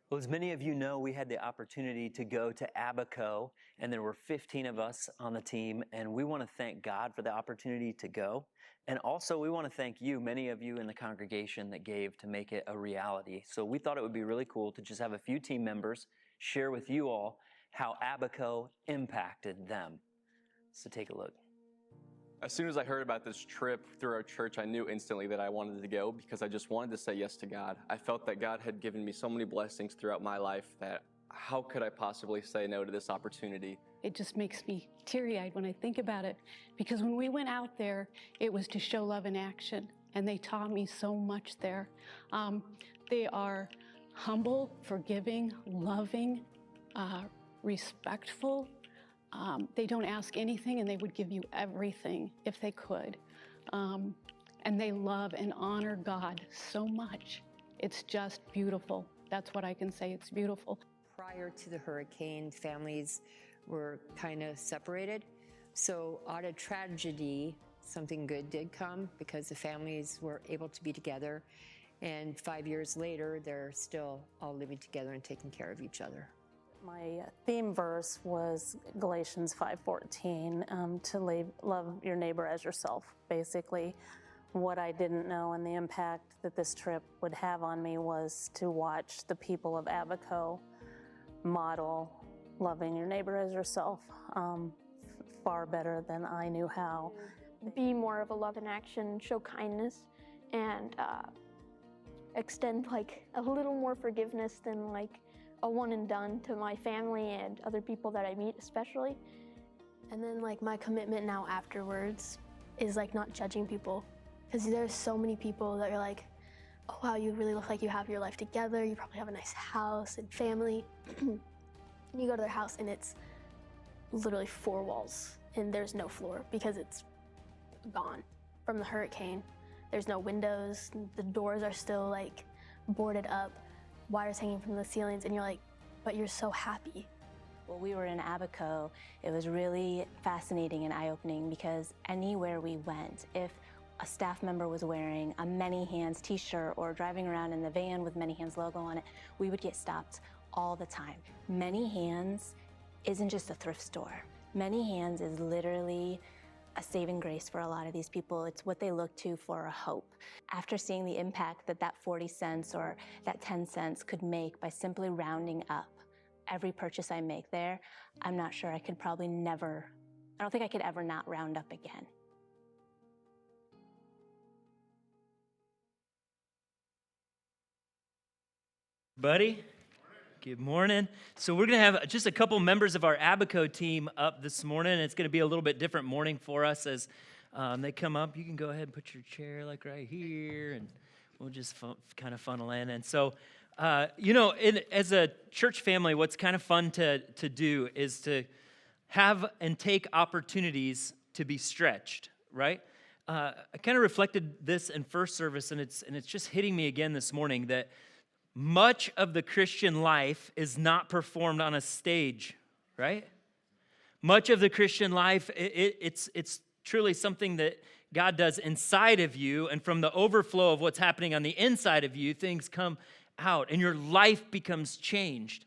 Well, as many of you know, we had the opportunity to go to Abaco, and there were 15 of us on the team, and we want to thank God for the opportunity to go. And also, we want to thank you, many of you in the congregation that gave to make it a reality. So we thought it would be really cool to just have a few team members share with you all how Abaco impacted them. So take a look. As soon as I heard about this trip through our church, I knew instantly that I wanted to go because I just wanted to say yes to God. I felt that God had given me so many blessings throughout my life that how could I possibly say no to this opportunity? It just makes me teary-eyed when I think about it, because when we went out there, it was to show love in action, and they taught me so much there. They are humble, forgiving, loving, respectful. They don't ask anything, and they would give you everything if they could. And they love and honor God so much. It's just beautiful. That's what I can say. It's beautiful. Prior to the hurricane, families were kind of separated. So out of tragedy, something good did come because the families were able to be together. And 5 years later, they're still all living together and taking care of each other. My theme verse was Galatians 5:14, to love your neighbor as yourself. Basically, what I didn't know and the impact that this trip would have on me was to watch the people of Abaco model loving your neighbor as yourself far better than I knew how. Be more of a love in action, show kindness, and extend like a little more forgiveness than like a one and done to my family and other people that I meet especially. And then like my commitment now afterwards is like not judging people, because there's so many people that are like, oh wow, you really look like you have your life together, you probably have a nice house and family. You go to their house and it's literally 4 walls and there's no floor because it's gone from the hurricane. There's no windows, the doors are still like boarded up, wires hanging from the ceilings, and you're like, but you're so happy. Well, we were in Abaco. It was really fascinating and eye-opening because anywhere we went, if a staff member was wearing a Many Hands t-shirt or driving around in the van with Many Hands logo on it, we would get stopped all the time. Many Hands isn't just a thrift store. Many Hands is literally a saving grace for a lot of these people. It's what they look to for a hope. After seeing the impact that 40 cents or that 10 cents could make by simply rounding up every purchase I make there, I'm not sure I don't think I could ever not round up again. Buddy, good morning. So we're going to have just a couple members of our Abaco team up this morning. It's going to be a little bit different morning for us as they come up. You can go ahead and put your chair like right here, and we'll just kind of funnel in. And so, as a church family, what's kind of fun to do is to have and take opportunities to be stretched, right? I kind of reflected this in first service, and it's just hitting me again this morning that much of the Christian life is not performed on a stage, right? Much of the Christian life, it's truly something that God does inside of you, and from the overflow of what's happening on the inside of you, things come out, and your life becomes changed.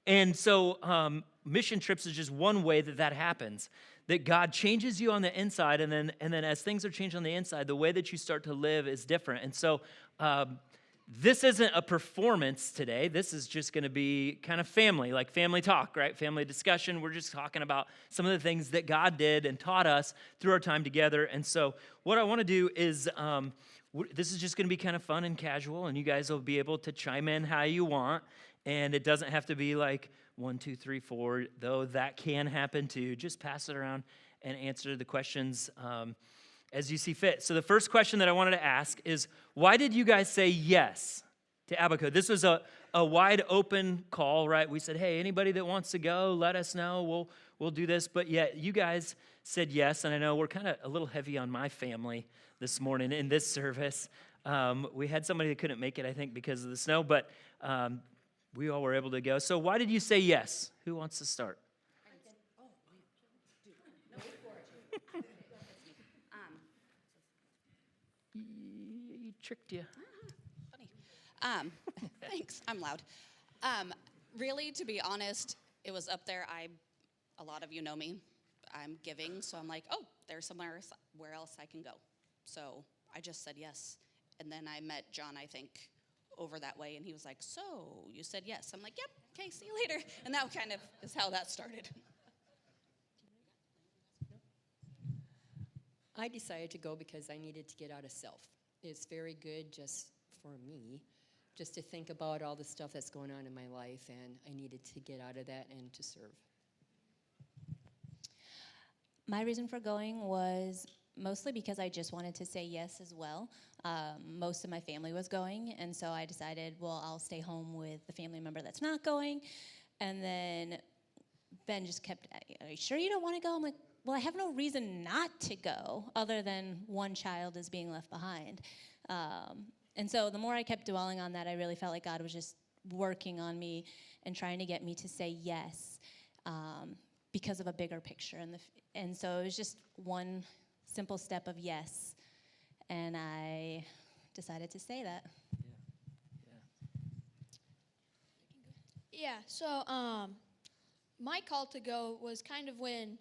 And so mission trips is just one way that happens, that God changes you on the inside, and then as things are changed on the inside, the way that you start to live is different. And so this isn't a performance today. This is just going to be kind of family, like family talk, right? Family discussion. We're just talking about some of the things that God did and taught us through our time together. And so what I want to do is this is just going to be kind of fun and casual, and you guys will be able to chime in how you want. And it doesn't have to be like 1, 2, 3, 4, though that can happen too. Just pass it around and answer the questions as you see fit. So the first question that I wanted to ask is, why did you guys say yes to Abaco? This was a wide open call, right? We said, hey, anybody that wants to go, let us know. We'll do this. But yet you guys said yes, and I know we're kind of a little heavy on my family this morning in this service. We had somebody that couldn't make it, I think, because of the snow, but we all were able to go. So why did you say yes? Who wants to start? He tricked you. Funny. Thanks. I'm loud. Really, to be honest, it was up there. A lot of you know me. I'm giving, so I'm like, oh, there's somewhere where else I can go. So I just said yes. And then I met John, I think, over that way, and he was like, so you said yes. I'm like, yep, okay, see you later. And that kind of is how that started. I decided to go because I needed to get out of self. It's very good just for me, just to think about all the stuff that's going on in my life, and I needed to get out of that and to serve. My reason for going was mostly because I just wanted to say yes as well. Most of my family was going, and so I decided, well, I'll stay home with the family member that's not going. And then Ben just kept, are you sure you don't want to go? I'm like, well, I have no reason not to go other than one child is being left behind. And so the more I kept dwelling on that, I really felt like God was just working on me and trying to get me to say yes because of a bigger picture. And so it was just one simple step of yes. And I decided to say that. Yeah, so my call to go was kind of when,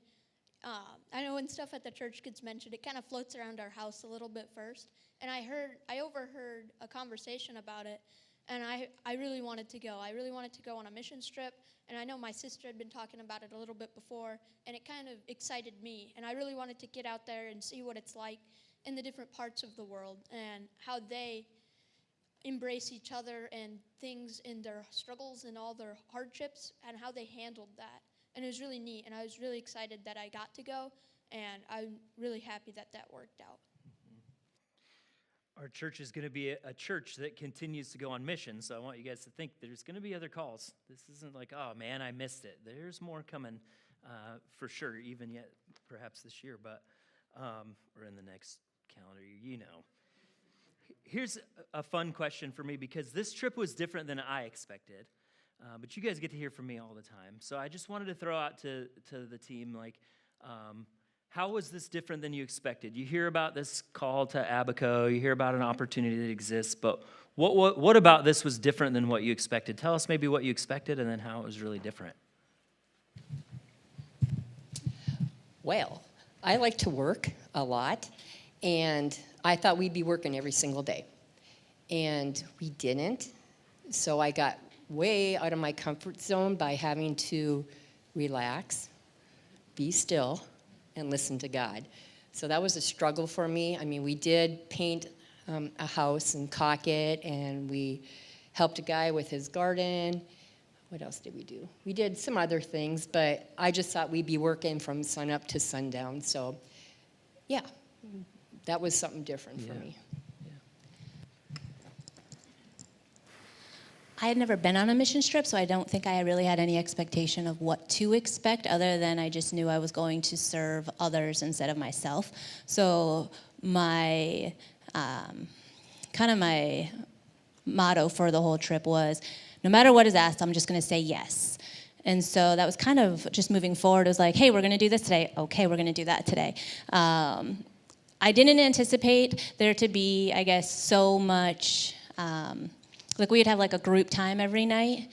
I know when stuff at the church gets mentioned, it kind of floats around our house a little bit first. And I overheard a conversation about it, and I really wanted to go. I really wanted to go on a mission trip, and I know my sister had been talking about it a little bit before, and it kind of excited me. And I really wanted to get out there and see what it's like in the different parts of the world and how they embrace each other and things in their struggles and all their hardships and how they handled that. And it was really neat, and I was really excited that I got to go, and I'm really happy that that worked out. Our church is going to be a church that continues to go on mission, so I want you guys to think there's going to be other calls. This isn't like, oh man, I missed it. There's more coming for sure, even yet perhaps this year, but or in the next calendar year, you know. Here's a fun question for me, because this trip was different than I expected, but you guys get to hear from me all the time. So I just wanted to throw out to the team, like, how was this different than you expected? You hear about this call to Abaco, you hear about an opportunity that exists, but what about this was different than what you expected? Tell us maybe what you expected and then how it was really different. Well, I like to work a lot, and I thought we'd be working every single day. And we didn't, so I got way out of my comfort zone by having to relax, be still, and listen to God. So that was a struggle for me. I mean, we did paint a house and caulk it, and we helped a guy with his garden. What else did we do? We did some other things, but I just thought we'd be working from sunup to sundown. So, yeah, that was something different for me. I had never been on a mission trip, so I don't think I really had any expectation of what to expect, other than I just knew I was going to serve others instead of myself. So my my motto for the whole trip was, no matter what is asked, I'm just going to say yes. And so that was kind of just moving forward. It was like, hey, we're going to do this today. Okay, we're going to do that today. I didn't anticipate there to be, I guess, so much... like we'd have like a group time every night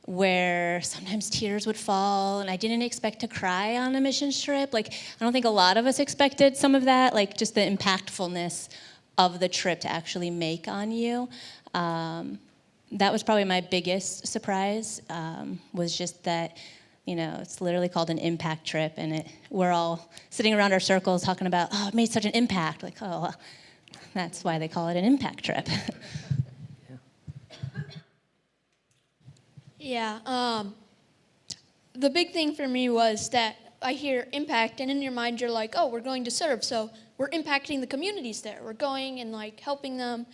where sometimes tears would fall, and I didn't expect to cry on a mission trip. Like, I don't think a lot of us expected some of that, like just the impactfulness of the trip to actually make on you. That was probably my biggest surprise, was just that, you know, it's literally called an impact trip, and we're all sitting around our circles talking about, oh, it made such an impact. Like, oh, well, that's why they call it an impact trip. Yeah, the big thing for me was that I hear impact, and in your mind you're like, oh, we're going to serve, so we're impacting the communities there. We're going and like helping them.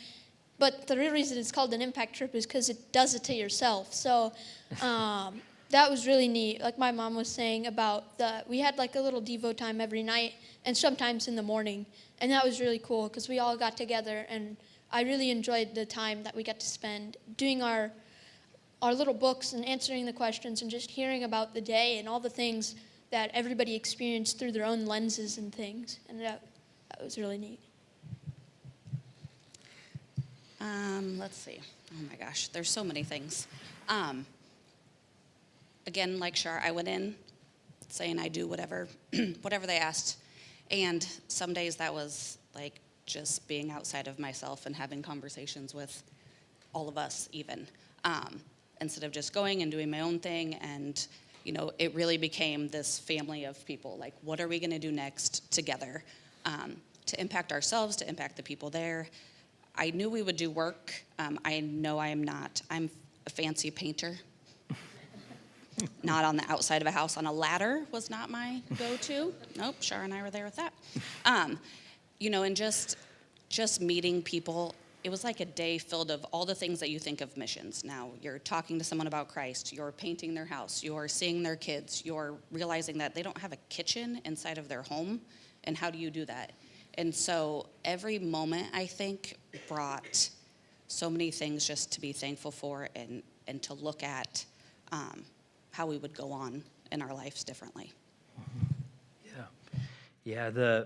But the real reason it's called an impact trip is because it does it to yourself. So that was really neat. Like my mom was saying about we had like a little Devo time every night and sometimes in the morning. And that was really cool because we all got together, and I really enjoyed the time that we got to spend doing our little books and answering the questions and just hearing about the day and all the things that everybody experienced through their own lenses and things. And that was really neat. Let's see. Oh my gosh, there's so many things. Again, like Shar, I went in saying I do whatever, whatever they asked. And some days that was like just being outside of myself and having conversations with all of us even. Instead of just going and doing my own thing. And, you know, it really became this family of people. Like, what are we going to do next together to impact ourselves, to impact the people there? I knew we would do work. I know I'm a fancy painter. Not on the outside of a house. On a ladder was not my go-to. Nope, Shar and I were there with that. You know, and just meeting people. It was like a day filled of all the things that you think of missions. Now, you're talking to someone about Christ. You're painting their house. You're seeing their kids. You're realizing that they don't have a kitchen inside of their home. And how do you do that? And so every moment, I think, brought so many things just to be thankful for and to look at how we would go on in our lives differently. Yeah.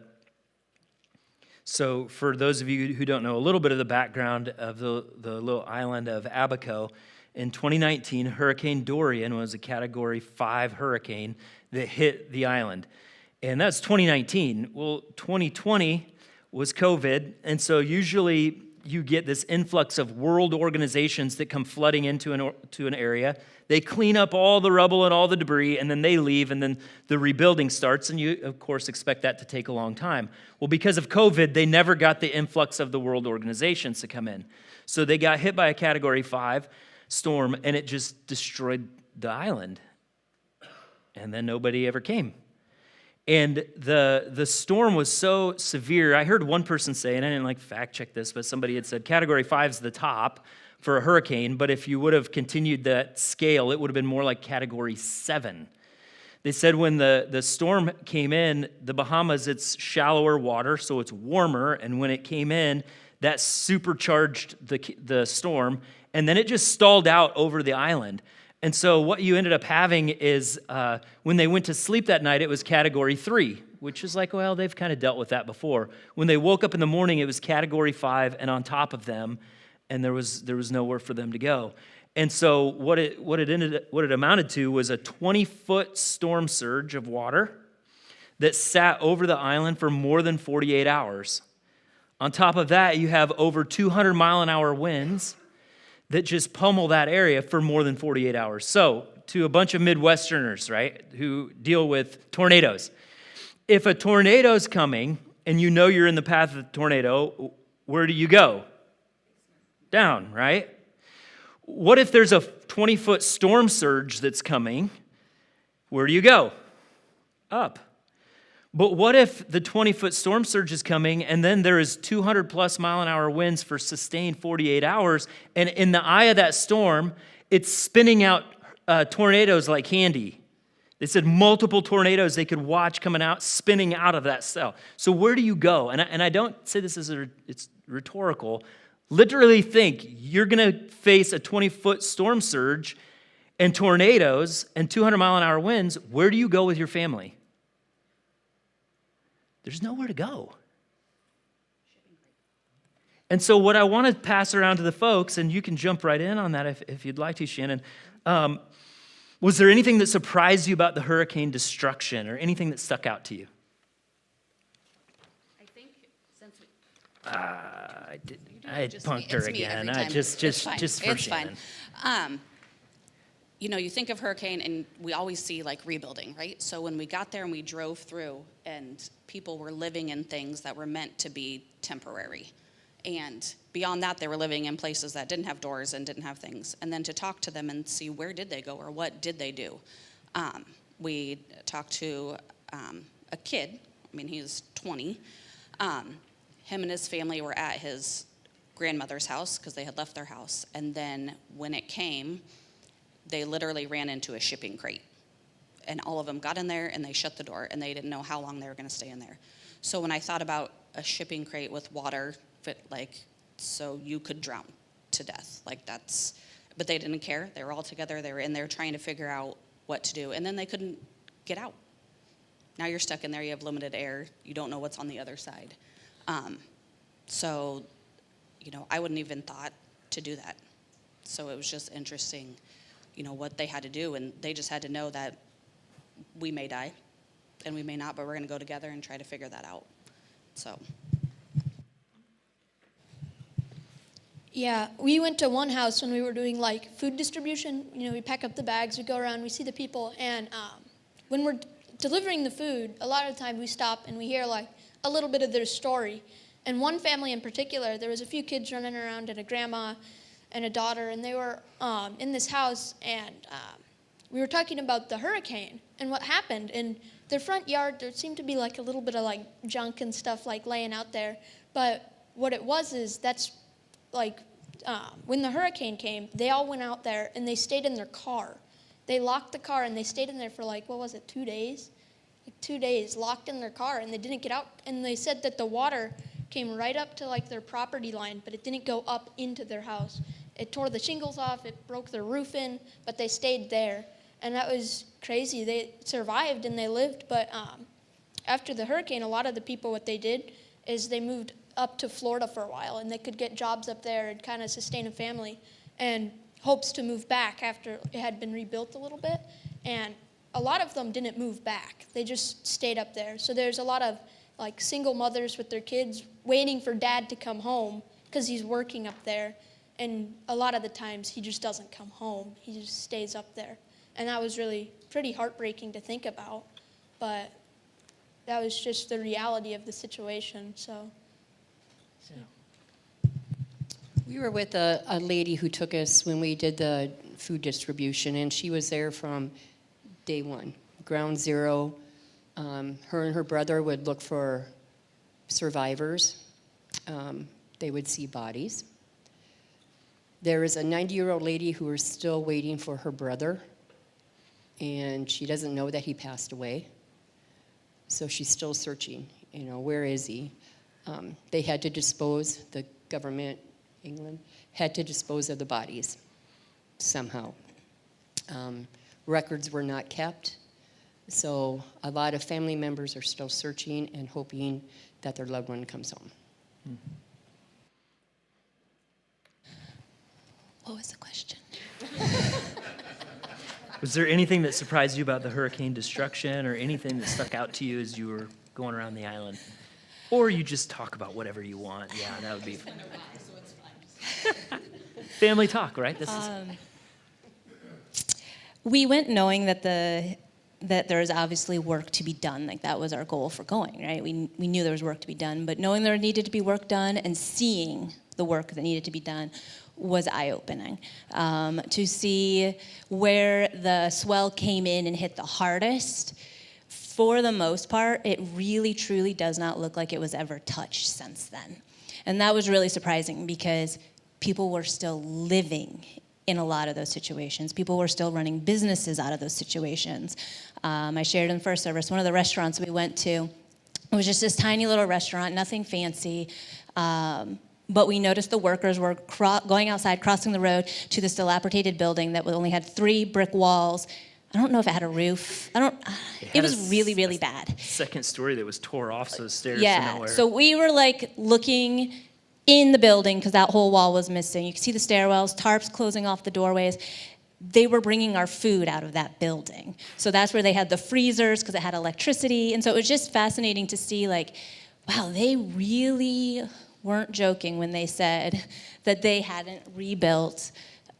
So for those of you who don't know a little bit of the background of the little island of Abaco, in 2019, Hurricane Dorian was a Category 5 hurricane that hit the island. And that's 2019. Well, 2020 was COVID, and so usually you get this influx of world organizations that come flooding into an area. They clean up all the rubble and all the debris, and then they leave, and then the rebuilding starts, and you, of course, expect that to take a long time. Well, because of COVID, they never got the influx of the world organizations to come in. So they got hit by a Category 5 storm, and it just destroyed the island. And then nobody ever came. And the storm was so severe. I heard one person say, and I didn't fact check this, but somebody had said Category 5 is the top for a hurricane, but if you would have continued that scale, it would have been more like Category 7. They said when the storm came in, the Bahamas, it's shallower water, so it's warmer, and when it came in, that supercharged the storm, and then it just stalled out over the island. And so what you ended up having is when they went to sleep that night, it was Category 3, which is like, well, they've kind of dealt with that before. When they woke up in the morning, it was Category 5 and on top of them, and there was nowhere for them to go. And so what it amounted to was a 20-foot storm surge of water that sat over the island for more than 48 hours. On top of that, you have over 200-mile-an-hour winds that just pummel that area for more than 48 hours. So, to a bunch of Midwesterners, right, who deal with tornadoes, if a tornado's coming and you know you're in the path of the tornado, where do you go? Down, right? What if there's a 20-foot storm surge that's coming? Where do you go? Up. But what if the 20-foot storm surge is coming and then there is 200-plus mile-an-hour winds for sustained 48 hours, and in the eye of that storm, it's spinning out tornadoes like candy. They said multiple tornadoes they could watch coming out, spinning out of that cell. So where do you go? And I don't say this as it's rhetorical. Literally think you're going to face a 20-foot storm surge and tornadoes and 200-mile-an-hour winds. Where do you go with your family? There's nowhere to go. And so what I want to pass around to the folks, and you can jump right in on that if you'd like to, Shannon, was there anything that surprised you about the hurricane destruction or anything that stuck out to you? I think since I punked her again. Just for Shannon. Fine. You know, you think of hurricane and we always see rebuilding, right? So when we got there and we drove through and people were living in things that were meant to be temporary. And beyond that, they were living in places that didn't have doors and didn't have things. And then to talk to them and see where did they go or what did they do. We talked to a kid. I mean, he's 20. Him and his family were at his grandmother's house because they had left their house. And then when it came, they literally ran into a shipping crate. And all of them got in there and they shut the door and they didn't know how long they were going to stay in there. So when I thought about a shipping crate with water, so you could drown to death, but they didn't care. They were all together. They were in there trying to figure out what to do. And then they couldn't get out. Now you're stuck in there. You have limited air. You don't know what's on the other side. So, I wouldn't even thought to do that. So it was just interesting, what they had to do. And they just had to know that we may die and we may not, but we're going to go together and try to figure that out. So. Yeah, we went to one house when we were doing like food distribution. We pack up the bags, we go around, we see the people, and when we're delivering the food, a lot of the time we stop and we hear like a little bit of their story. And one family in particular, there was a few kids running around and a grandma and a daughter, and they were in this house, and we were talking about the hurricane and what happened. In their front yard, there seemed to be like a little bit of like junk and stuff like laying out there. But what it was is that's like when the hurricane came, they all went out there and they stayed in their car. They locked the car and they stayed in there for like, 2 days? Like 2 days, locked in their car, and they didn't get out. And they said that the water came right up to like their property line, but it didn't go up into their house. It tore the shingles off, it broke their roof in, but they stayed there. And that was crazy. They survived and they lived, but after the hurricane, a lot of the people, what they did is they moved up to Florida for a while, and they could get jobs up there and kind of sustain a family, and hopes to move back after it had been rebuilt a little bit. And a lot of them didn't move back. They just stayed up there. So there's a lot of like single mothers with their kids waiting for dad to come home because he's working up there. And a lot of the times he just doesn't come home. He just stays up there. And that was really pretty heartbreaking to think about. But that was just the reality of the situation. So. We were with a lady who took us when we did the food distribution, and she was there from day one, ground zero. Her and her brother would look for survivors. They would see bodies. There is a 90-year-old lady who is still waiting for her brother, and she doesn't know that he passed away. So she's still searching, where is he? They had to dispose, the government, England, had to dispose of the bodies somehow. Records were not kept, so a lot of family members are still searching and hoping that their loved one comes home. Mm-hmm. What was the question? Was there anything that surprised you about the hurricane destruction, or anything that stuck out to you as you were going around the island? Or you just talk about whatever you want. Yeah, that would be fun. Family talk, right? This is. We went knowing that there was obviously work to be done. Like that was our goal for going, right? We knew there was work to be done, but knowing there needed to be work done and seeing the work that needed to be done was eye-opening. To see where the swell came in and hit the hardest, for the most part, it really, truly does not look like it was ever touched since then. And that was really surprising because people were still living in a lot of those situations. People were still running businesses out of those situations. I shared in the first service, one of the restaurants we went to, it was just this tiny little restaurant, nothing fancy. But we noticed the workers were going outside, crossing the road to this dilapidated building that only had 3 brick walls. I don't know if it had a roof. It was really, really bad. Second story that was tore off, so the stairs to nowhere. So we were like looking in the building because that whole wall was missing. You could see the stairwells, tarps closing off the doorways. They were bringing our food out of that building. So that's where they had the freezers because it had electricity. And so it was just fascinating to see like, wow, they really weren't joking when they said that they hadn't rebuilt,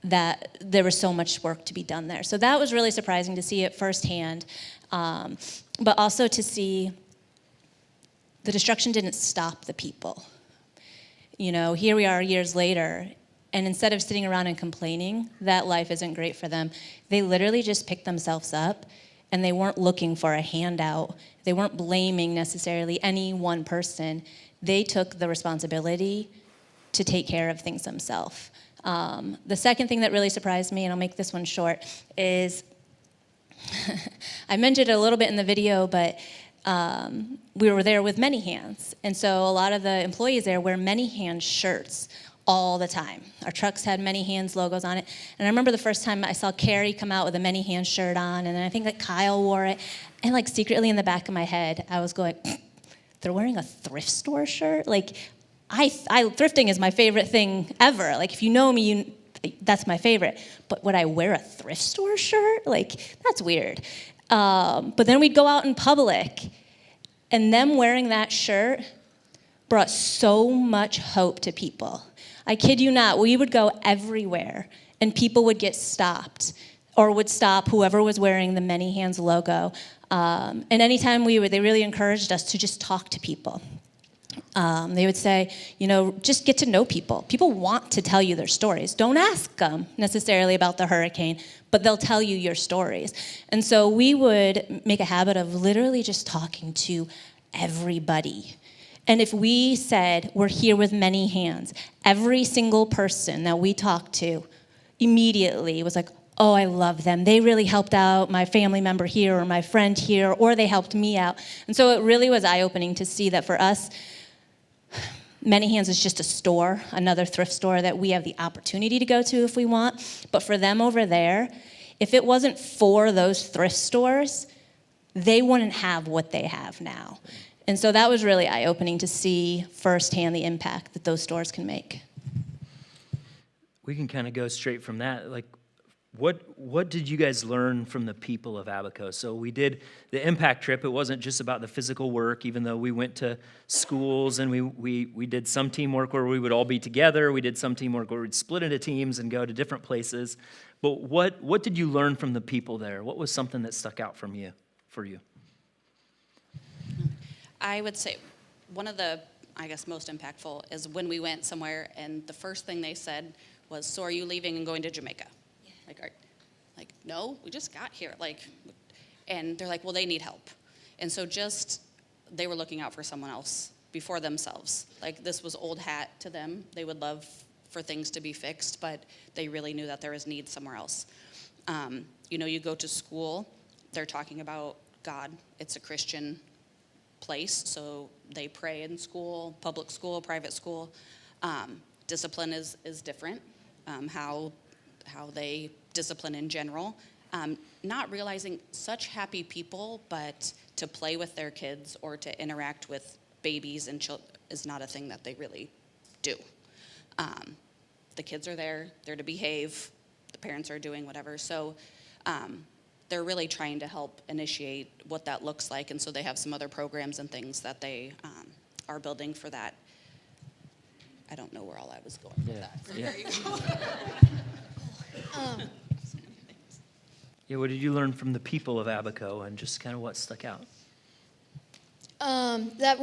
that there was so much work to be done there. So that was really surprising to see it firsthand, but also to see the destruction didn't stop the people. Here we are years later, and instead of sitting around and complaining that life isn't great for them, they literally just picked themselves up, and they weren't looking for a handout. They weren't blaming necessarily any one person. They took the responsibility to take care of things themselves. The second thing that really surprised me, and I'll make this one short, is I mentioned it a little bit in the video, but we were there with Many Hands. And so a lot of the employees there wear Many Hands shirts all the time. Our trucks had Many Hands logos on it. And I remember the first time I saw Carrie come out with a Many Hands shirt on, and then I think that Kyle wore it. And secretly in the back of my head, I was going, they're wearing a thrift store shirt? thrifting is my favorite thing ever. Like, if you know me, that's my favorite. But would I wear a thrift store shirt? Like, that's weird. But then we'd go out in public, and them wearing that shirt brought so much hope to people. I kid you not, we would go everywhere, and people would get stopped, or would stop whoever was wearing the Many Hands logo. And anytime they really encouraged us to just talk to people. They would say, just get to know people. People want to tell you their stories. Don't ask them necessarily about the hurricane, but they'll tell you your stories. And so we would make a habit of literally just talking to everybody. And if we said, we're here with Many Hands, every single person that we talked to immediately was like, oh, I love them. They really helped out my family member here or my friend here, or they helped me out. And so it really was eye-opening to see that for us, Many Hands is just a store, another thrift store that we have the opportunity to go to if we want. But for them over there, if it wasn't for those thrift stores, they wouldn't have what they have now. And so that was really eye-opening to see firsthand the impact that those stores can make. We can kind of go straight from that. Like, what did you guys learn from the people of Abaco? So we did the impact trip. It wasn't just about the physical work, even though we went to schools and we did some teamwork where we would all be together. We did some teamwork where we'd split into teams and go to different places. But what did you learn from the people there? What was something that stuck out for you? I would say one of the, most impactful is when we went somewhere and the first thing they said was, so are you leaving and going to Jamaica? Yeah. Like, no, we just got here. And they're like, well, they need help. And so they were looking out for someone else before themselves. Like, this was old hat to them. They would love for things to be fixed, but they really knew that there was need somewhere else. You go to school, they're talking about God. It's a Christian place, so they pray in school, public school, private school. Discipline is different, how they discipline in general. Not realizing such happy people, but to play with their kids or to interact with babies and children is not a thing that they really do. The kids are there, they're to behave, the parents are doing whatever. So they're really trying to help initiate what that looks like, and so they have some other programs and things that they are building for that. I don't know where all I was going with that. Yeah. What did you learn from the people of Abaco and just kind of what stuck out? That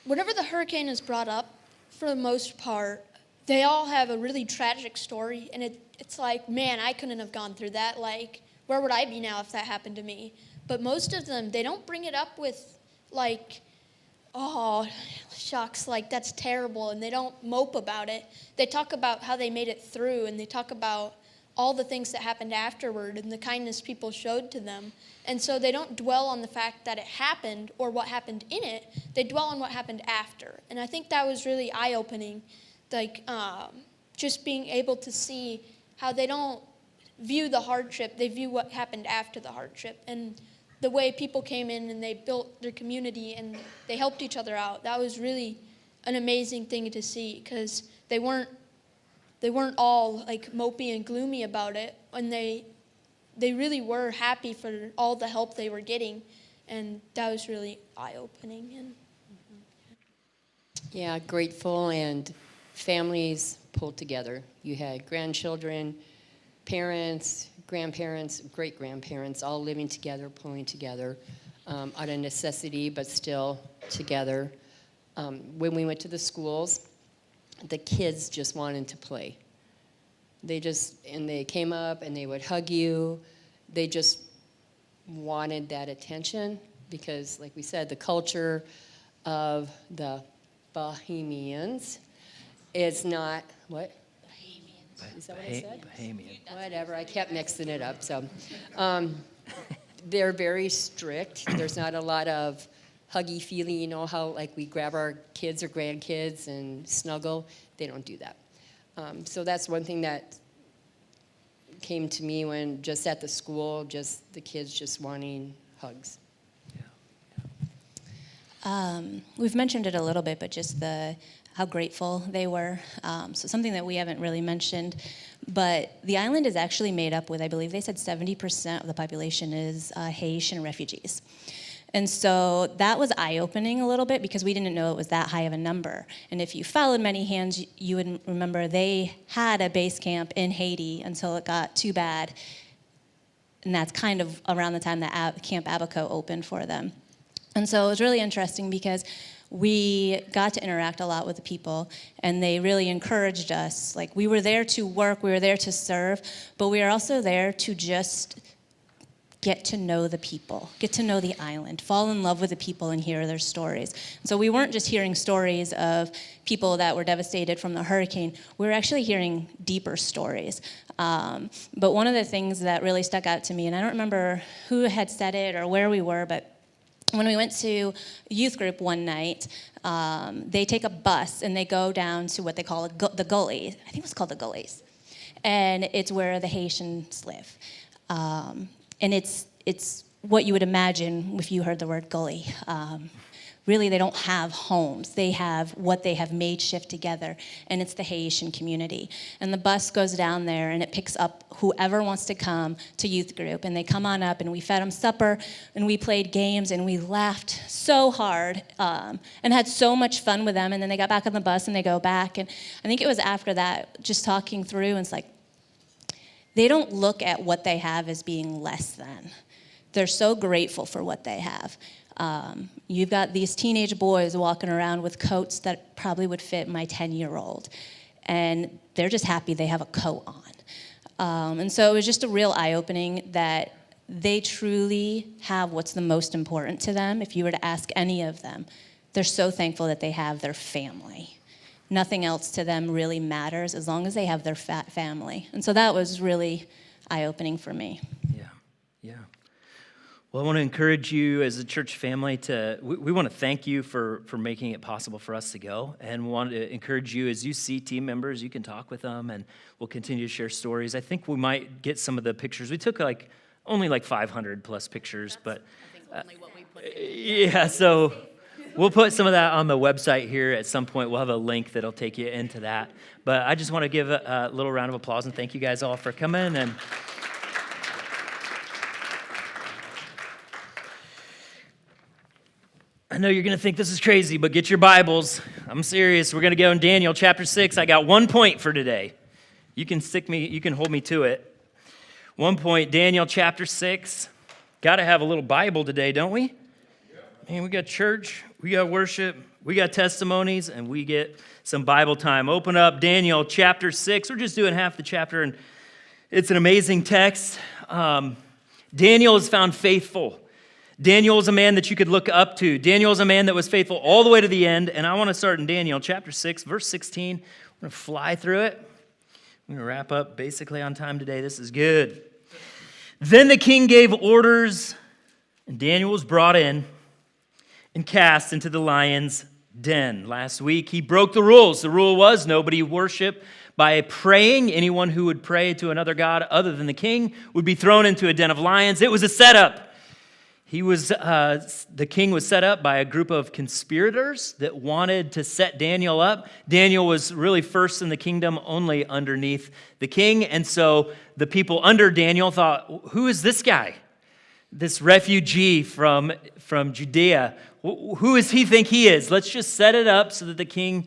whenever the hurricane is brought up, for the most part, they all have a really tragic story, and it's like, man, I couldn't have gone through that. Like, where would I be now if that happened to me? But most of them, they don't bring it up with, like, oh, shucks, like, that's terrible, and they don't mope about it. They talk about how they made it through, and they talk about all the things that happened afterward and the kindness people showed to them. And so they don't dwell on the fact that it happened or what happened in it. They dwell on what happened after. And I think that was really eye-opening, like, just being able to see how they don't view the hardship, they view what happened after the hardship. And the way people came in and they built their community and they helped each other out, that was really an amazing thing to see, because they weren't all like mopey and gloomy about it, and they really were happy for all the help they were getting, and that was really eye-opening. And yeah, grateful, and families pulled together. You had grandchildren, parents, grandparents, great-grandparents all living together, pulling together out of necessity, but still together. When we went to the schools, the kids just wanted to play. They came up and they would hug you. They just wanted that attention because, like we said, the culture of the Bahamians is not, what? Is that what I said? Bahamian. Whatever, I kept mixing it up. So they're very strict. There's not a lot of huggy feeling, you know how like we grab our kids or grandkids and snuggle. They don't do that. So that's one thing that came to me when just at the school, just the kids just wanting hugs. We've mentioned it a little bit, but just the how grateful they were. So something that we haven't really mentioned, but the island is actually made up with, I believe they said 70% of the population is Haitian refugees. And so that was eye-opening a little bit because we didn't know it was that high of a number. And if you followed Many Hands, you would remember they had a base camp in Haiti until it got too bad. And that's kind of around the time that Camp Abaco opened for them. And so it was really interesting because we got to interact a lot with the people, and they really encouraged us. Like, we were there to work, we were there to serve, but we were also there to just get to know the people, get to know the island, fall in love with the people and hear their stories. So we weren't just hearing stories of people that were devastated from the hurricane, we were actually hearing deeper stories. But one of the things that really stuck out to me, and I don't remember who had said it or where we were, but when we went to youth group one night, they take a bus and they go down to what they call the gully. I think it was called the gullies. And it's where the Haitians live. And it's what you would imagine if you heard the word gully. Really, they don't have homes. They have what they have made shift together, and it's the Haitian community. And the bus goes down there, and it picks up whoever wants to come to youth group, and they come on up, and we fed them supper, and we played games, and we laughed so hard and had so much fun with them. And then they got back on the bus, and they go back. And I think it was after that, just talking through, and it's like, they don't look at what they have as being less than. They're so grateful for what they have. You've got these teenage boys walking around with coats that probably would fit my 10-year-old, and they're just happy they have a coat on. And so it was just a real eye-opening that they truly have what's the most important to them. If you were to ask any of them, they're so thankful that they have their family. Nothing else to them really matters as long as they have their family. And so that was really eye-opening for me. Yeah. Well, I want to encourage you as a church family we want to thank you for making it possible for us to go, and want to encourage you as you see team members, you can talk with them, and we'll continue to share stories. I think we might get some of the pictures. We took only 500 plus pictures, but I think only what we put in. Yeah, so we'll put some of that on the website here at some point. We'll have a link that'll take you into that. But I just want to give a little round of applause and thank you guys all for coming. And I know you're going to think this is crazy, but get your Bibles. I'm serious. We're going to go in Daniel chapter 6. I got 1 point for today. You can hold me to it. 1 point, Daniel chapter 6. Got to have a little Bible today, don't we? Man, we got church, we got worship, we got testimonies, and we get some Bible time. Open up Daniel chapter 6. We're just doing half the chapter, and it's an amazing text. Daniel is found faithful. Daniel is a man that you could look up to. Daniel is a man that was faithful all the way to the end, and I want to start in Daniel chapter 6, verse 16. We're going to fly through it. I'm going to wrap up basically on time today. This is good. Then the king gave orders, and Daniel was brought in and cast into the lion's den. Last week, he broke the rules. The rule was nobody worship by praying. Anyone who would pray to another god other than the king would be thrown into a den of lions. It was a setup. The king was set up by a group of conspirators that wanted to set Daniel up. Daniel was really first in the kingdom, only underneath the king. And so the people under Daniel thought, who is this guy? This refugee from Judea. Who does he think he is? Let's just set it up so that the king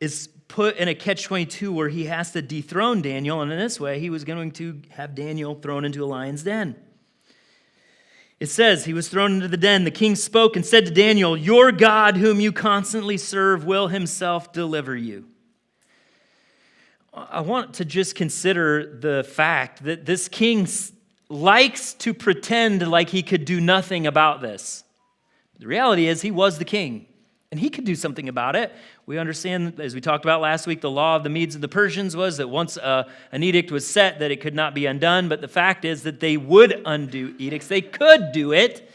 is put in a catch-22 where he has to dethrone Daniel. And in this way, he was going to have Daniel thrown into a lion's den. It says, he was thrown into the den. The king spoke and said to Daniel, your God whom you constantly serve will himself deliver you. I want to just consider the fact that this king likes to pretend like he could do nothing about this. The reality is he was the king, and he could do something about it. We understand, as we talked about last week, the law of the Medes and the Persians was that once an edict was set, that it could not be undone. But the fact is that they would undo edicts. They could do it.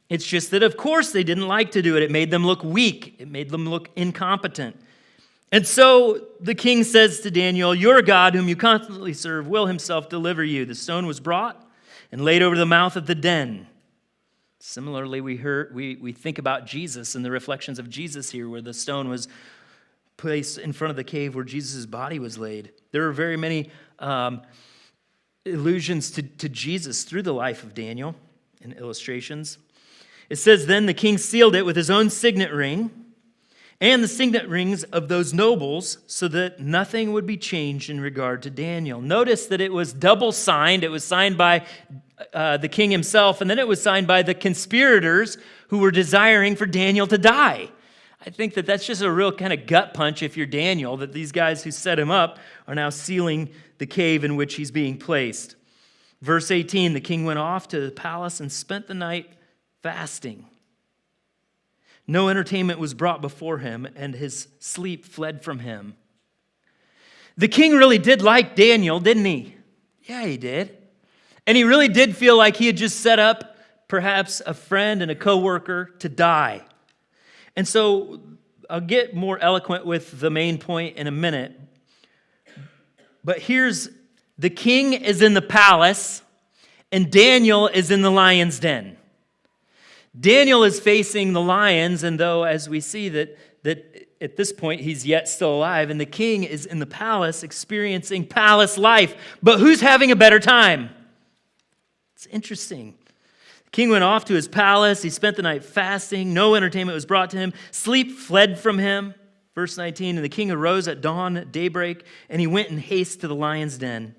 It's just that, of course, they didn't like to do it. It made them look weak. It made them look incompetent. And so the king says to Daniel, your God, whom you constantly serve, will himself deliver you. The stone was brought and laid over the mouth of the den. Similarly, we think about Jesus and the reflections of Jesus here, where the stone was place in front of the cave where Jesus' body was laid. There are very many allusions to Jesus through the life of Daniel and illustrations. It says, then the king sealed it with his own signet ring and the signet rings of those nobles so that nothing would be changed in regard to Daniel. Notice that it was double signed. It was signed by the king himself, and then it was signed by the conspirators who were desiring for Daniel to die. I think that that's just a real kind of gut punch if you're Daniel, that these guys who set him up are now sealing the cave in which he's being placed. Verse 18, the king went off to the palace and spent the night fasting. No entertainment was brought before him, and his sleep fled from him. The king really did like Daniel, didn't he? Yeah, he did. And he really did feel like he had just set up perhaps a friend and a coworker to die. And so I'll get more eloquent with the main point in a minute. But here's the king is in the palace, and Daniel is in the lion's den. Daniel is facing the lions, and though, as we see that at this point he's yet still alive, and the king is in the palace experiencing palace life. But who's having a better time? It's interesting. The king went off to his palace. He spent the night fasting. No entertainment was brought to him. Sleep fled from him. Verse 19, and the king arose at dawn, at daybreak, and he went in haste to the lion's den.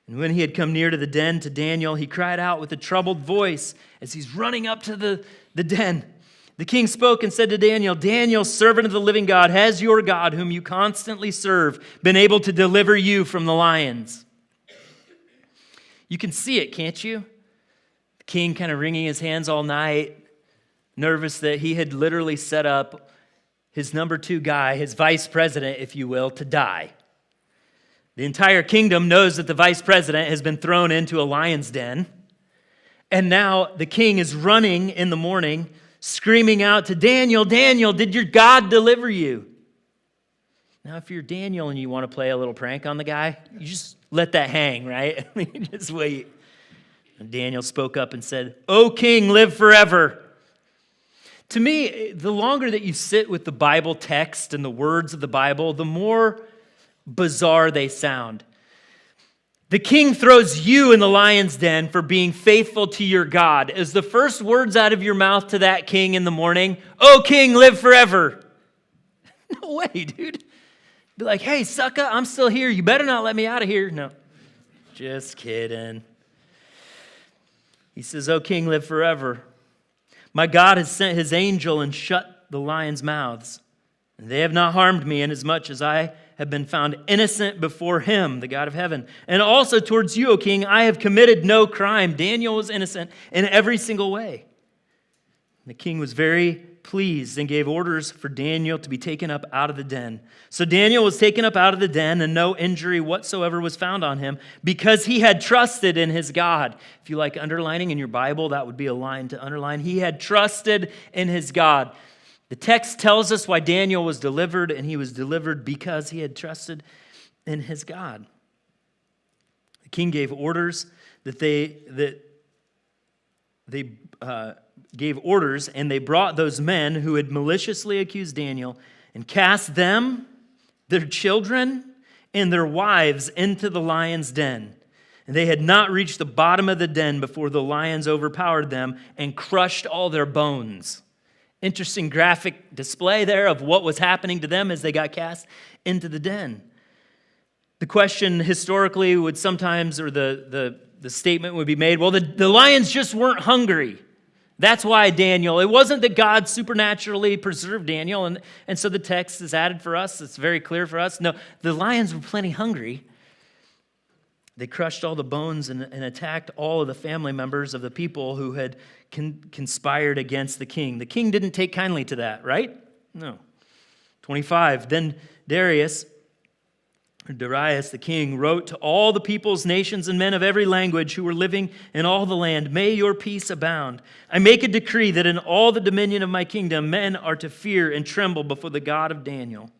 And when he had come near to the den to Daniel, he cried out with a troubled voice as he's running up to the den. The king spoke and said to Daniel, Daniel, servant of the living God, has your God, whom you constantly serve, been able to deliver you from the lions? You can see it, can't you? The king kind of wringing his hands all night, nervous that he had literally set up his number 2 guy, his vice president, if you will, to die. The entire kingdom knows that the vice president has been thrown into a lion's den. And now the king is running in the morning, screaming out to Daniel, Daniel, did your God deliver you? Now, if you're Daniel and you want to play a little prank on the guy, you just let that hang, right? Just wait. And Daniel spoke up and said, O king, live forever. To me, the longer that you sit with the Bible text and the words of the Bible, the more bizarre they sound. The king throws you in the lion's den for being faithful to your God. Is the first words out of your mouth to that king in the morning, "O king, live forever"? No way, dude. Be like, hey, sucker, I'm still here. You better not let me out of here. No, just kidding. He says, "O king, live forever. My God has sent his angel and shut the lions' mouths. And they have not harmed me, inasmuch as I have been found innocent before him, the God of heaven. And also towards you, O king, I have committed no crime." Daniel was innocent in every single way. The king was very pleased and gave orders for Daniel to be taken up out of the den. So Daniel was taken up out of the den, and no injury whatsoever was found on him, because he had trusted in his God. If you like underlining in your Bible, that would be a line to underline. He had trusted in his God. The text tells us why Daniel was delivered, and he was delivered because he had trusted in his God. The king gave orders and they brought those men who had maliciously accused Daniel and cast them, their children, and their wives into the lion's den. And they had not reached the bottom of the den before the lions overpowered them and crushed all their bones. Interesting graphic display there of what was happening to them as they got cast into the den. The question historically would sometimes, or the statement would be made, well, the lions just weren't hungry. That's why Daniel, it wasn't that God supernaturally preserved Daniel, and so the text is added for us. It's very clear for us. No, the lions were plenty hungry. They crushed all the bones and attacked all of the family members of the people who had conspired against the king. The king didn't take kindly to that, right? No. 25, then Darius the king, wrote to all the peoples, nations, and men of every language who were living in all the land, "May your peace abound. I make a decree that in all the dominion of my kingdom, men are to fear and tremble before the God of Daniel.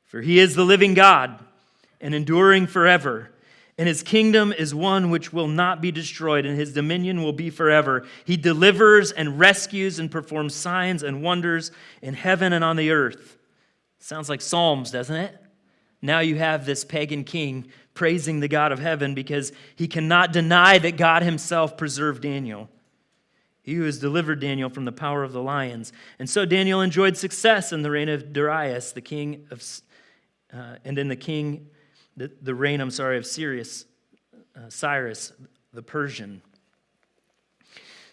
For he is the living God and enduring forever. And his kingdom is one which will not be destroyed, and his dominion will be forever. He delivers and rescues and performs signs and wonders in heaven and on the earth." Sounds like Psalms, doesn't it? Now you have this pagan king praising the God of heaven because he cannot deny that God himself preserved Daniel. He who has delivered Daniel from the power of the lions. And so Daniel enjoyed success in the reign of Darius, the king of, and in the reign of Cyrus the Persian.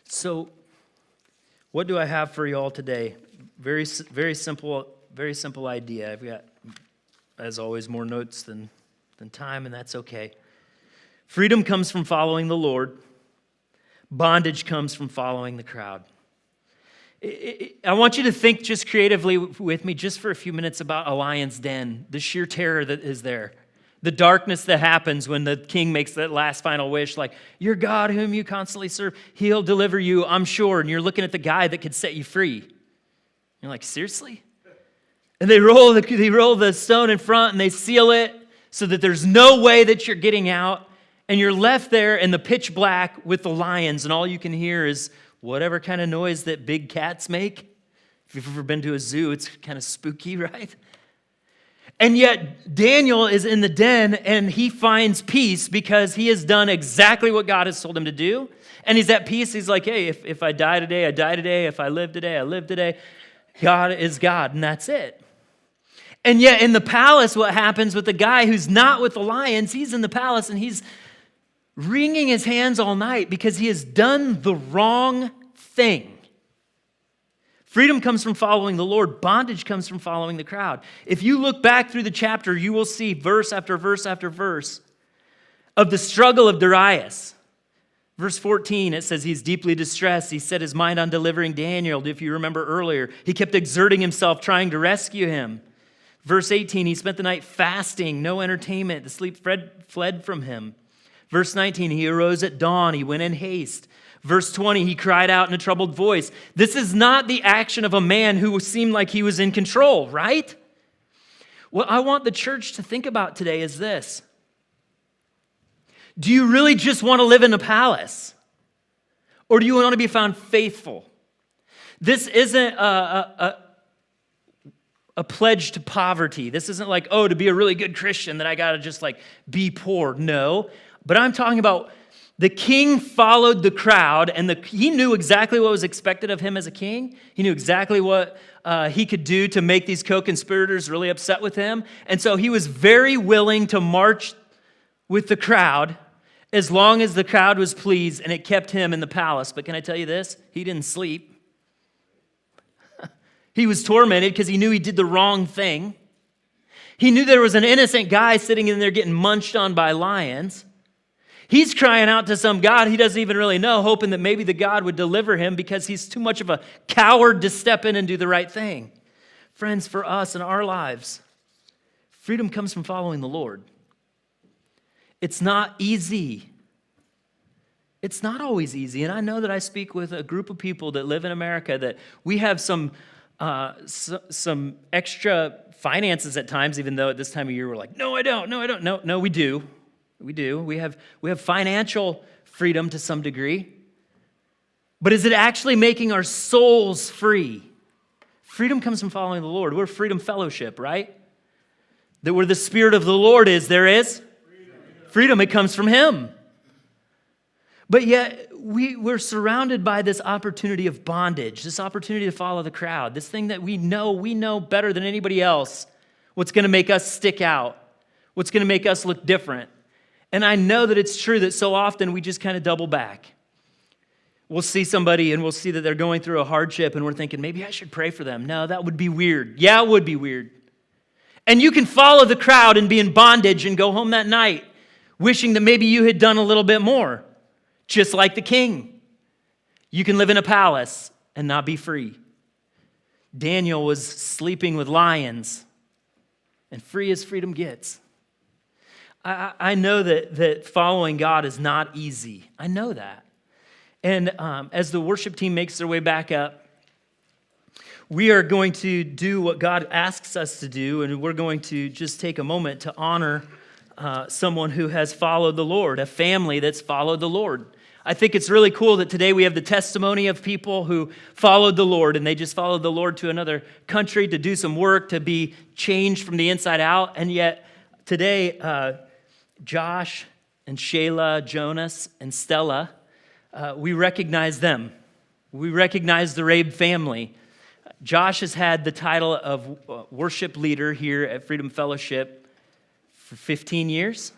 So, what do I have for you all today? Very simple idea. I've got, as always, more notes than time, and that's okay. Freedom comes from following the Lord. Bondage comes from following the crowd. I want you to think just creatively with me just for a few minutes about a lion's den, the sheer terror that is there, the darkness that happens when the king makes that last final wish, like, your God whom you constantly serve, he'll deliver you, I'm sure. And you're looking at the guy that could set you free. You're like, seriously? And they roll the stone in front and they seal it so that there's no way that you're getting out. And you're left there in the pitch black with the lions, and all you can hear is whatever kind of noise that big cats make. If you've ever been to a zoo, it's kind of spooky, right? And yet Daniel is in the den, and he finds peace because he has done exactly what God has told him to do. And he's at peace. He's like, hey, if I die today, I die today. If I live today, I live today. God is God, and that's it. And yet in the palace, what happens with the guy who's not with the lions, he's in the palace, and he's wringing his hands all night because he has done the wrong thing. Freedom comes from following the Lord. Bondage comes from following the crowd. If you look back through the chapter, you will see verse after verse after verse of the struggle of Darius. Verse 14, it says he's deeply distressed. He set his mind on delivering Daniel. If you remember earlier, he kept exerting himself trying to rescue him. Verse 18, he spent the night fasting, no entertainment. The sleep fled from him. Verse 19, he arose at dawn. He went in haste. Verse 20, he cried out in a troubled voice. This is not the action of a man who seemed like he was in control, right? What I want the church to think about today is this. Do you really just want to live in a palace? Or do you want to be found faithful? This isn't a pledge to poverty. This isn't like, oh, to be a really good Christian that I got to just like be poor. No. But I'm talking about the king followed the crowd, and he knew exactly what was expected of him as a king. He knew exactly what he could do to make these co-conspirators really upset with him. And so he was very willing to march with the crowd as long as the crowd was pleased, and it kept him in the palace. But can I tell you this? He didn't sleep. He was tormented because he knew he did the wrong thing. He knew there was an innocent guy sitting in there getting munched on by lions. He's crying out to some God he doesn't even really know, hoping that maybe the God would deliver him because he's too much of a coward to step in and do the right thing. Friends, for us in our lives, freedom comes from following the Lord. It's not easy. It's not always easy. And I know that I speak with a group of people that live in America that we have some extra finances at times, even though at this time of year we're like, no, I don't. No, we do. We do. We have financial freedom to some degree. But is it actually making our souls free? Freedom comes from following the Lord. We're Freedom Fellowship, right? That where the Spirit of the Lord is, there is freedom. It comes from Him. But yet, we're surrounded by this opportunity of bondage, this opportunity to follow the crowd, this thing that we know better than anybody else, what's going to make us stick out, what's going to make us look different. And I know that it's true that so often we just kind of double back. We'll see somebody and we'll see that they're going through a hardship and we're thinking, maybe I should pray for them. No, that would be weird. Yeah, it would be weird. And you can follow the crowd and be in bondage and go home that night wishing that maybe you had done a little bit more, just like the king. You can live in a palace and not be free. Daniel was sleeping with lions, and free as freedom gets. I know that following God is not easy. I know that. And as the worship team makes their way back up, we are going to do what God asks us to do, and we're going to just take a moment to honor someone who has followed the Lord, a family that's followed the Lord. I think it's really cool that today we have the testimony of people who followed the Lord, and they just followed the Lord to another country to do some work, to be changed from the inside out. And yet today, Josh and Shayla, Jonas, and Stella, we recognize them. We recognize the Rabe family. Josh has had the title of worship leader here at Freedom Fellowship for 15 years.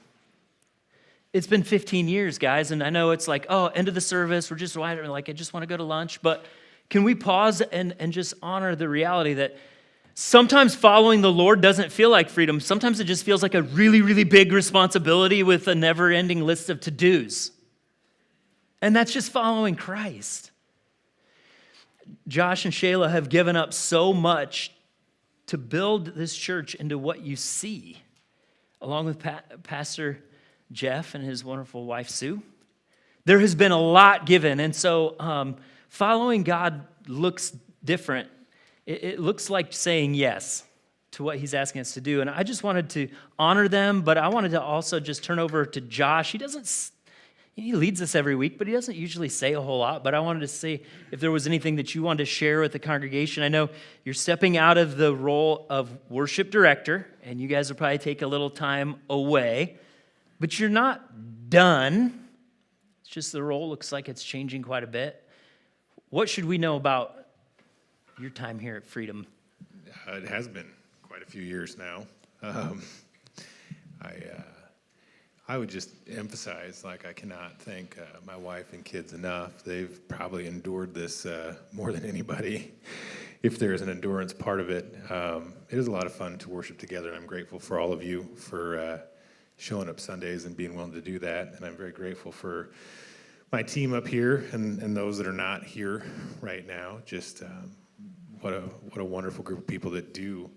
It's been 15 years, guys, and I know it's like, oh, end of the service, we're just like, I just want to go to lunch, but can we pause and just honor the reality that sometimes following the Lord doesn't feel like freedom. Sometimes it just feels like a really, really big responsibility with a never-ending list of to-dos. And that's just following Christ. Josh and Shayla have given up so much to build this church into what you see, along with Pastor Jeff and his wonderful wife, Sue. There has been a lot given, and so following God looks different. It looks like saying yes to what he's asking us to do, and I just wanted to honor them, but I wanted to also just turn over to Josh. He leads us every week, but he doesn't usually say a whole lot, but I wanted to see if there was anything that you wanted to share with the congregation. I know you're stepping out of the role of worship director, and you guys will probably take a little time away, but you're not done. It's just the role looks like it's changing quite a bit. What should we know about your time here at Freedom? It has been quite a few years now. I would just emphasize, like, I cannot thank my wife and kids enough. They've probably endured this more than anybody, if there is an endurance part of it. It is a lot of fun to worship together, and I'm grateful for all of you for showing up Sundays and being willing to do that. And I'm very grateful for my team up here and those that are not here right now. Just what a wonderful group of people that do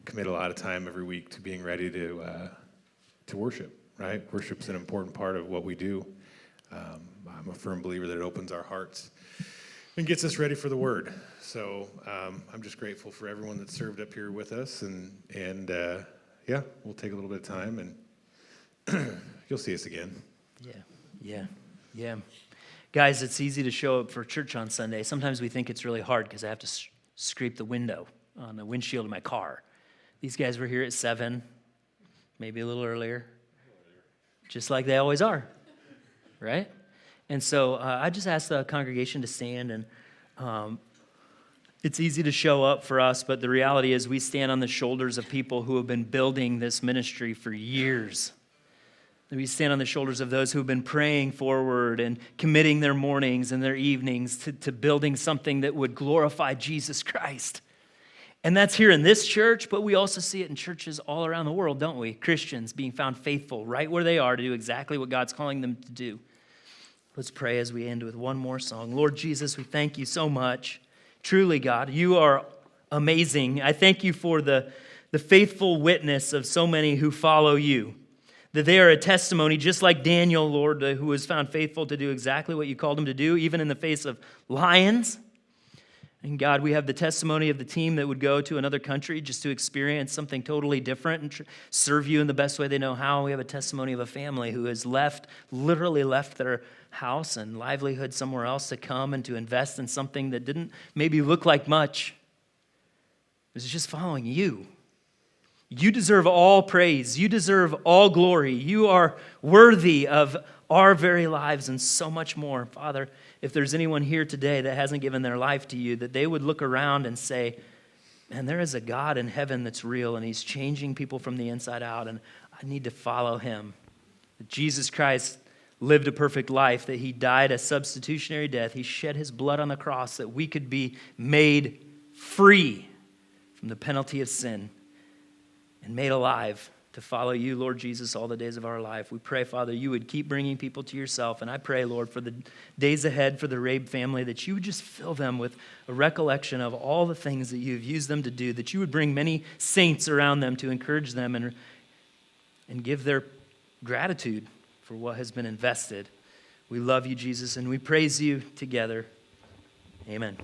commit a lot of time every week to being ready to worship. Right? Worship's an important part of what we do. I'm a firm believer that it opens our hearts and gets us ready for the Word. So I'm just grateful for everyone that served up here with us, and yeah, we'll take a little bit of time, and you'll see us again. Yeah. Guys, it's easy to show up for church on Sunday. Sometimes we think it's really hard because I have to scrape the window on the windshield of my car. These guys were here at 7, maybe a little earlier. Just like they always are, right? And so I just asked the congregation to stand, and it's easy to show up for us, but the reality is we stand on the shoulders of people who have been building this ministry for years. We stand on the shoulders of those who have been praying forward and committing their mornings and their evenings to building something that would glorify Jesus Christ. And that's here in this church, but we also see it in churches all around the world, don't we? Christians being found faithful right where they are to do exactly what God's calling them to do. Let's pray as we end with one more song. Lord Jesus, we thank you so much. Truly, God, you are amazing. I thank you for the faithful witness of so many who follow you, that they are a testimony just like Daniel, Lord, who was found faithful to do exactly what you called him to do, even in the face of lions. And God, we have the testimony of the team that would go to another country just to experience something totally different and serve you in the best way they know how. We have a testimony of a family who has literally left their house and livelihood somewhere else to come and to invest in something that didn't maybe look like much. It was just following you. You deserve all praise. You deserve all glory. You are worthy of our very lives and so much more. Father, if there's anyone here today that hasn't given their life to you, that they would look around and say, man, there is a God in heaven that's real, and he's changing people from the inside out, and I need to follow him. That Jesus Christ lived a perfect life, that he died a substitutionary death. He shed his blood on the cross that we could be made free from the penalty of sin and made alive to follow you, Lord Jesus, all the days of our life. We pray, Father, you would keep bringing people to yourself. And I pray, Lord, for the days ahead for the Rabe family, that you would just fill them with a recollection of all the things that you've used them to do, that you would bring many saints around them to encourage them and give their gratitude for what has been invested. We love you, Jesus, and we praise you together. Amen.